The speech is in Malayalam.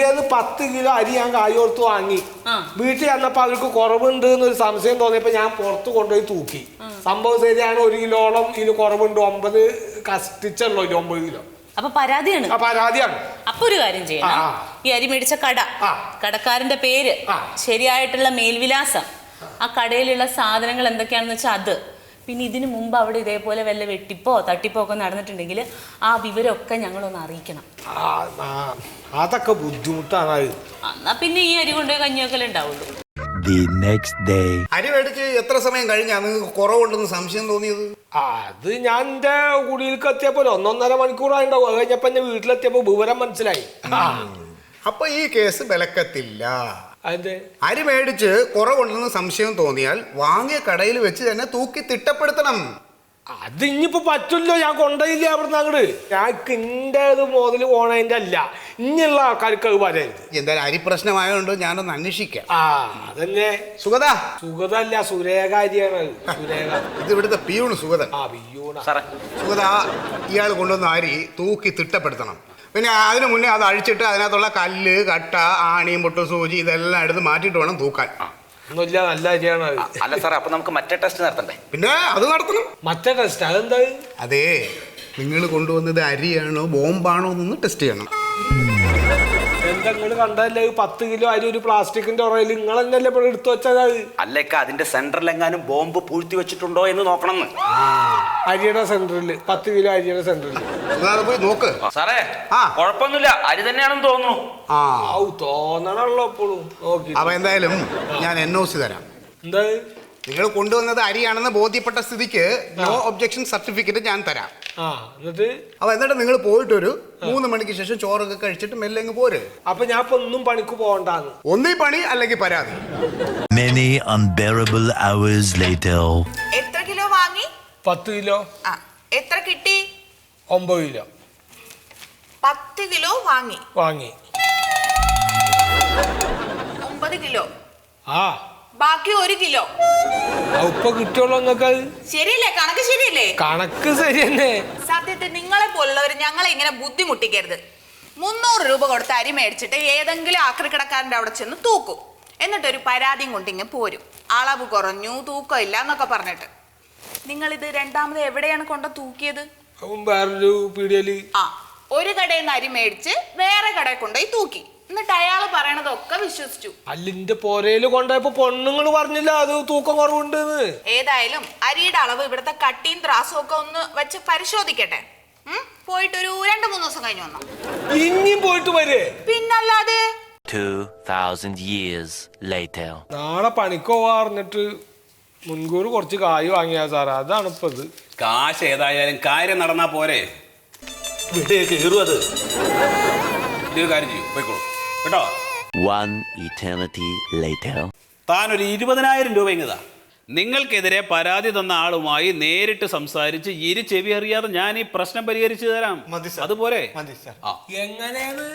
പീടികന്ന് 10 കിലോ അരി ഞാൻ കായ് കൊടുത്ത് വാങ്ങി. വീട്ടിൽ ചെന്നപ്പോ അവർക്ക് കുറവുണ്ട് എന്നൊരു സംശയം തോന്നിയപ്പോ ഞാൻ പുറത്ത് കൊണ്ടുപോയി തൂക്കി. സംഭവം ശരിയാണ്, 1 കിലോളം ഇതിന് കുറവുണ്ട്. 9 കഷ്ടിച്ചുള്ളൂ, 9 കിലോ. അപ്പൊ പരാതിയാണ്. പരാതിയാണ്. അപ്പൊ ഒരു കാര്യം ചെയ്യണം, ഈ അരി മേടിച്ച കടക്കാരന്റെ പേര്, ശരിയായിട്ടുള്ള മേൽവിലാസം, ആ കടയിലുള്ള സാധനങ്ങൾ എന്തൊക്കെയാണെന്ന് വെച്ചാൽ അത്, പിന്നെ ഇതിനു മുമ്പ് അവിടെ ഇതേപോലെ വല്ല വെട്ടിപ്പോ തട്ടിപ്പോ ഒക്കെ നടന്നിട്ടുണ്ടെങ്കിൽ ആ വിവരമൊക്കെ ഞങ്ങളൊന്ന് അറിയിക്കണം. അതൊക്കെ ബുദ്ധിമുട്ടാണ്. എന്നാ പിന്നെ ഈ അരി കൊണ്ടുപോയി കഞ്ഞിയൊക്കെ ഉണ്ടാവുള്ളൂ. അരി മേടിച്ച് എത്ര സമയം കഴിഞ്ഞാ നിങ്ങൾക്ക് കുറവുണ്ടെന്ന് സംശയം തോന്നിയത്? അത് ഞാൻ എന്റെ കുടിയിലേക്ക് എത്തിയപ്പോ 1.5 മണിക്കൂറായിണ്ടാവും. അത് കഴിഞ്ഞപ്പോ എന്റെ വീട്ടിലെത്തിയപ്പോ വിവരം മനസ്സിലായി. അപ്പൊ ഈ കേസ് വിലക്കത്തില്ല. അതെ, അരി മേടിച്ച് കുറവുണ്ടെന്ന് സംശയം തോന്നിയാൽ വാങ്ങിയ കടയിൽ വെച്ച് തന്നെ തൂക്കി തിട്ടപ്പെടുത്തണം. അത് ഇനിയിപ്പോ പറ്റില്ലോ, ഞാൻ കൊണ്ടുപോയില്ല അവിടുന്ന് അങ്ങോട്ട്. ഞാൻ ഇന്റേത് മുതൽ പോണതിന്റെ അല്ല, ഇനിയുള്ള ആൾക്കാർക്ക് അത് പറയരുത്. എന്തായാലും അരി പ്രശ്നമായതുകൊണ്ട് ഞാനൊന്ന് അന്വേഷിക്കാം. അതന്നെ. സുഗത സുഗതല്ല, സുരേഖ അരിയാണ്. സുരേഖ ഇത് ഇവിടുത്തെ പിയൂണ് സുഗതൻ. സുഗത, ഇയാൾ കൊണ്ടുവന്ന അരി തൂക്കി തിട്ടപ്പെടുത്തണം. പിന്നെ അതിനു മുന്നേ അത് അഴിച്ചിട്ട് അതിനകത്തുള്ള കല്ല്, കട്ട, ആണിയും പൊട്ടു, സൂചി ഇതെല്ലാം എടുത്ത് മാറ്റിയിട്ട് വേണം തൂക്കാൻ. ഒന്നുമില്ല, നല്ല അരിയാണ്. അല്ല സാറേ, അപ്പൊ നമുക്ക് മറ്റേ ടെസ്റ്റ് നടത്തണ്ടേ? പിന്നെ അത് നടത്തണം. മറ്റേ ടെസ്റ്റ് അതെന്താ? അതെ, നിങ്ങൾ കൊണ്ടുവന്നത് അരിയാണോ ബോംബാണോ എന്നൊന്ന് ടെസ്റ്റ് ചെയ്യണം. എന്താ നിങ്ങള് കണ്ടല്ലേ, 10 കിലോ അരി ഒരു പ്ലാസ്റ്റിക്കിന്റെ ഉറയിൽ നിങ്ങൾ തന്നെയല്ലേ ഇവിടെ എടുത്തു വെച്ചത്? അല്ലേക്ക അതിന്റെ സെന്ററിൽ എങ്ങാനും ബോംബ് പൂഴ്ത്തി വെച്ചിട്ടുണ്ടോ എന്ന് നോക്കണം. അരിയുടെ സെന്ററിൽ 10 കിലോ അരിയുടെ സെന്ററിൽ പോയി നോക്ക് സാറേ. കുഴപ്പമൊന്നുമില്ല, അരി തന്നെയാണെന്ന് തോന്നുന്നു. തോന്നണല്ലോ എപ്പോഴും നോക്കി. അപ്പൊ എന്തായാലും ഞാൻ NOC തരാം. എന്താ നിങ്ങൾ കൊണ്ടുവന്നത് അരിയാണെന്ന് ബോധ്യപ്പെട്ട സ്ഥിതിക്ക് നോ ഒബ്ജക്ഷൻ സർട്ടിഫിക്കറ്റ് ഞാൻ തരാം. എന്നിട്ട് നിങ്ങൾ പോയിട്ടൊരു 3 മണിക്ക് ശേഷം ചോറൊക്കെ കഴിച്ചിട്ട് മെല്ലെ അങ്ങ് പോര്. അപ്പൊ ഞാൻ ഇപ്പൊ ഒന്നും പണിക്ക് പോകണ്ടാന്ന്. ഒന്നീ പണി അല്ലെങ്കിൽ പരാതി. Many unbearable hours later. എത്ര കിലോ വാങ്ങി? 10 കിലോ. എത്ര കിട്ടി? 9 കിലോ. 10 കിലോ വാങ്ങി 9 കിലോ. ബാക്കി 1 കിലോ ഇപ്പൊ കിട്ടുള്ളൂ നിങ്ങൾക്ക്. ശരിയല്ലേ? കണക്ക് ശരിയല്ലേ? കണക്ക് ശരി തന്നെ. സത്യത്തിൽ നിങ്ങളെ പോലുള്ളവർ ഞങ്ങളെ ഇങ്ങനെ ബുദ്ധിമുട്ടിക്കരുത്. 300 രൂപ കൊടുത്ത് അരി മേടിച്ചിട്ട് ഏതെങ്കിലും ആക്രിക്കടക്കാരൻ്റെ അവിടെ ചെന്ന് തൂക്കും. എന്നിട്ടൊരു പരാതിയും കൊണ്ടിങ്ങനെ പോരും, അളവ് കുറഞ്ഞു, തൂക്കം ഇല്ല എന്നൊക്കെ പറഞ്ഞിട്ട്. നിങ്ങളിത് രണ്ടാമത് എവിടെയാണ് കൊണ്ട് തൂക്കിയത്? വേറൊരു പീടികയില്. ഒരു കടയിൽ നിന്ന് അരി മേടിച്ച് വേറെ കടയിൽ കൊണ്ടുപോയി തൂക്കി. എന്നിട്ട് അയാള് പറയണതൊക്കെ വിശ്വസിച്ചു. അല്ലിന്റെ പോരയില് കൊണ്ടുപോയപ്പോ പൊണ്ണുങ്ങൾ പറഞ്ഞില്ല അത് തൂക്കം കുറവുണ്ട്. ഏതായാലും അരിയുടെ അളവ് ഇവിടുത്തെ കട്ടിയും ത്രാസും ഒക്കെ ഒന്ന് വെച്ച് പരിശോധിക്കട്ടെ. പോയിട്ട് ഒരു 2-3 ദിവസം കഴിഞ്ഞു വന്നോ. ഇനിയും പോയിട്ട് വരെ. പിന്നല്ലാതെ 2000 years later. നാളെ പണിക്ക് പോവാറിഞ്ഞിട്ട് മുൻകൂർ കുറച്ച് കായ് വാങ്ങിയാ സാറേ, അതാണ് ഇപ്പൊ ഇത്. കാശ് ഏതായാലും കാര്യം നടന്നാ പോരെ, കീറും. അത് കാര്യം ചെയ്യും, പോയിക്കോളൂ കേട്ടോ. One eternity later. താനൊരു 20,000 രൂപ ഇങ്ങതാ. നിങ്ങൾക്കെതിരെ പരാതി തന്ന ആളുമായി നേരിട്ട് സംസാരിച്ച് ചെവി അറിയാതെ ഞാൻ ഈ പ്രശ്നം പരിഹരിച്ചു തരാം. അതുപോലെ എങ്ങനെയാണ്